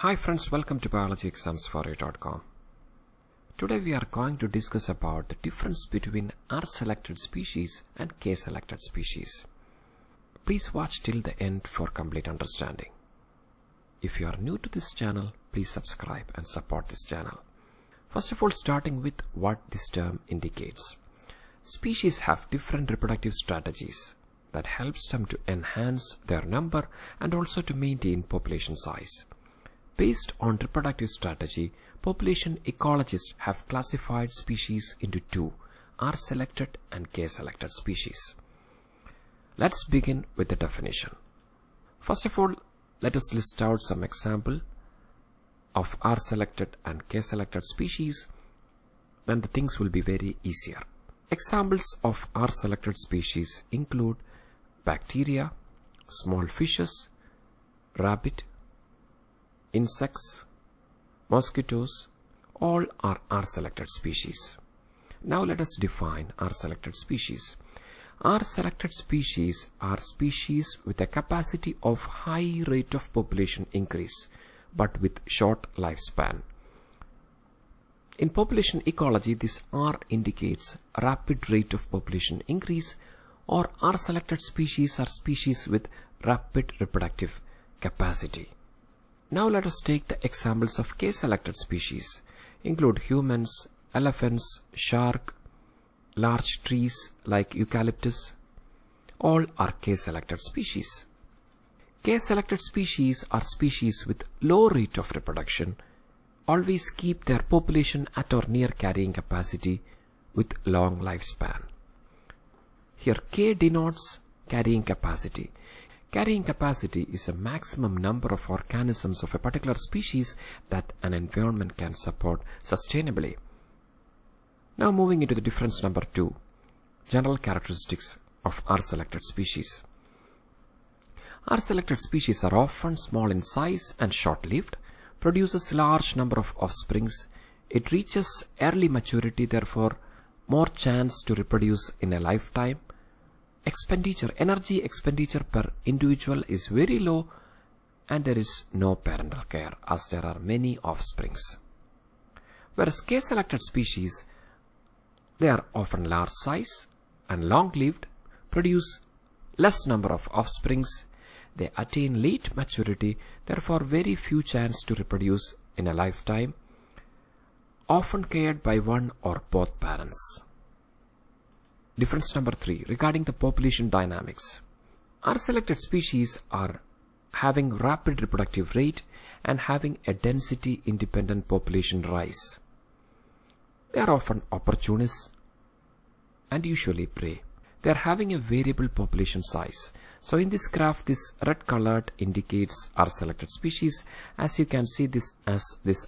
Hi friends, welcome to biologyexamsforyou.com. Today we are going to discuss about the difference between R-selected species and K-selected species. Please watch till the end for complete understanding. If you are new to this channel, please subscribe and support this channel. First of all, starting with what this term indicates. Species have different reproductive strategies that helps them to enhance their number and also to maintain population size. Based on reproductive strategy, population ecologists have classified species into two, R-selected and K-selected species. Let's begin with the definition. First of all, let us list out some example of R-selected and K-selected species, then the things will be very easier. Examples of R-selected species include bacteria, small fishes, rabbit, insects, mosquitoes, all are R-selected species. Now let us define R-selected species. R-selected species are species with a capacity of high rate of population increase but with short lifespan. In population ecology, this R indicates rapid rate of population increase, or R-selected species are species with rapid reproductive capacity. Now let us take the examples of K-selected species, include humans, elephants, shark, large trees like eucalyptus. All are K-selected species. K-selected species are species with low rate of reproduction, always keep their population at or near carrying capacity with long lifespan. Here K denotes carrying capacity. Carrying capacity is a maximum number of organisms of a particular species that an environment can support sustainably. Now moving into the difference number 2, general characteristics of R-selected species. R-selected species are often small in size and short-lived, produces large number of offsprings. It reaches early maturity, therefore more chance to reproduce in a lifetime. Energy expenditure per individual is very low, and there is no parental care as there are many offsprings. Whereas K-selected species, they are often large size and long-lived, produce less number of offsprings. They attain late maturity, therefore very few chance to reproduce in a lifetime, often cared by one or both parents. Difference number 3, regarding the population dynamics. R-selected species are having rapid reproductive rate and having a density independent population rise. They are often opportunists and usually prey. They are having a variable population size. So in this graph, this red colored indicates R-selected species. As you can see, this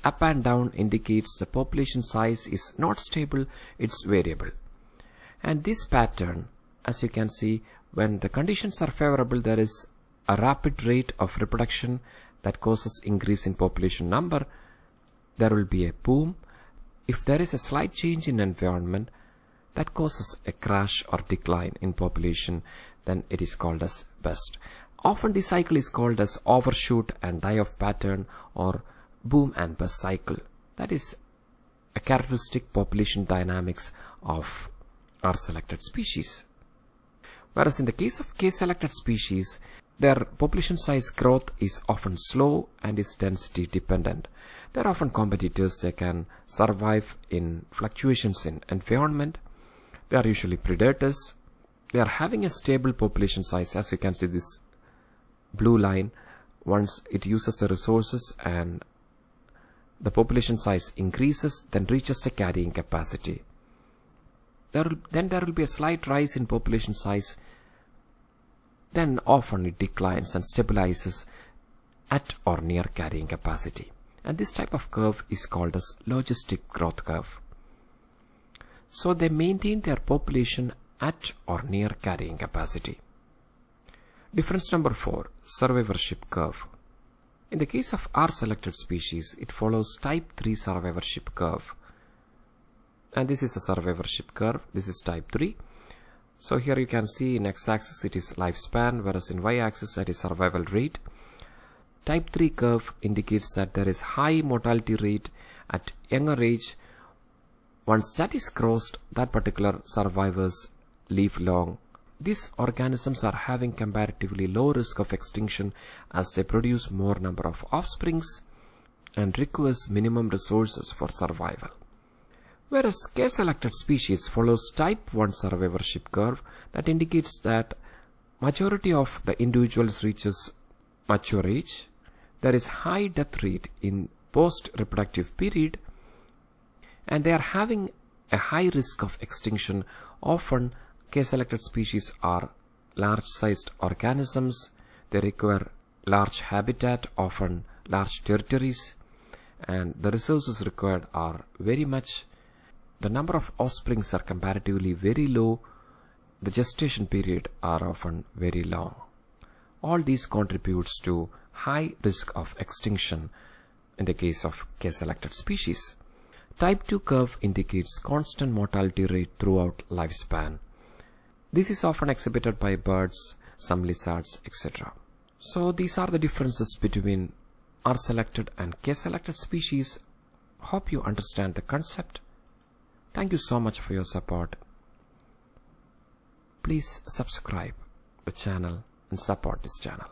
up and down indicates the population size is not stable, it's variable. And this pattern, as you can see, when the conditions are favorable, there is a rapid rate of reproduction that causes increase in population number. There will be a boom. If there is a slight change in environment, that causes a crash or decline in population, then it is called as bust. Often the cycle is called as overshoot and die-off pattern or boom and bust cycle. That is a characteristic population dynamics of R-selected species. Whereas in the case of K-selected species, their population size growth is often slow and is density dependent. They are often competitors. They can survive in fluctuations in environment. They are usually predators. They are having a stable population size. As you can see, this blue line, once it uses the resources and the population size increases, then reaches the carrying capacity. Then there will be a slight rise in population size. Then often it declines and stabilizes at or near carrying capacity. And this type of curve is called as logistic growth curve. So they maintain their population at or near carrying capacity. Difference number 4, survivorship curve. In the case of R-selected species, it follows type 3 survivorship curve. And this is a survivorship curve. This is type 3. So here you can see in x-axis it is lifespan, whereas in y-axis that is survival rate. Type 3 curve indicates that there is high mortality rate at younger age. Once that is crossed, that particular survivors live long. These organisms are having comparatively low risk of extinction as they produce more number of offsprings and requires minimum resources for survival. Whereas K-selected species follows type 1 survivorship curve that indicates that majority of the individuals reaches mature age. There is high death rate in post-reproductive period and they are having a high risk of extinction. Often K-selected species are large-sized organisms. They require large habitat, often large territories, and the resources required are very much. The number of offsprings are comparatively very low. The gestation period are often very long. All these contributes to high risk of extinction in the case of K-selected species. Type 2 curve indicates constant mortality rate throughout lifespan. This is often exhibited by birds, some lizards, etc. So these are the differences between R-selected and K-selected species. Hope you understand the concept. Thank you so much for your support. Please subscribe the channel and support this channel.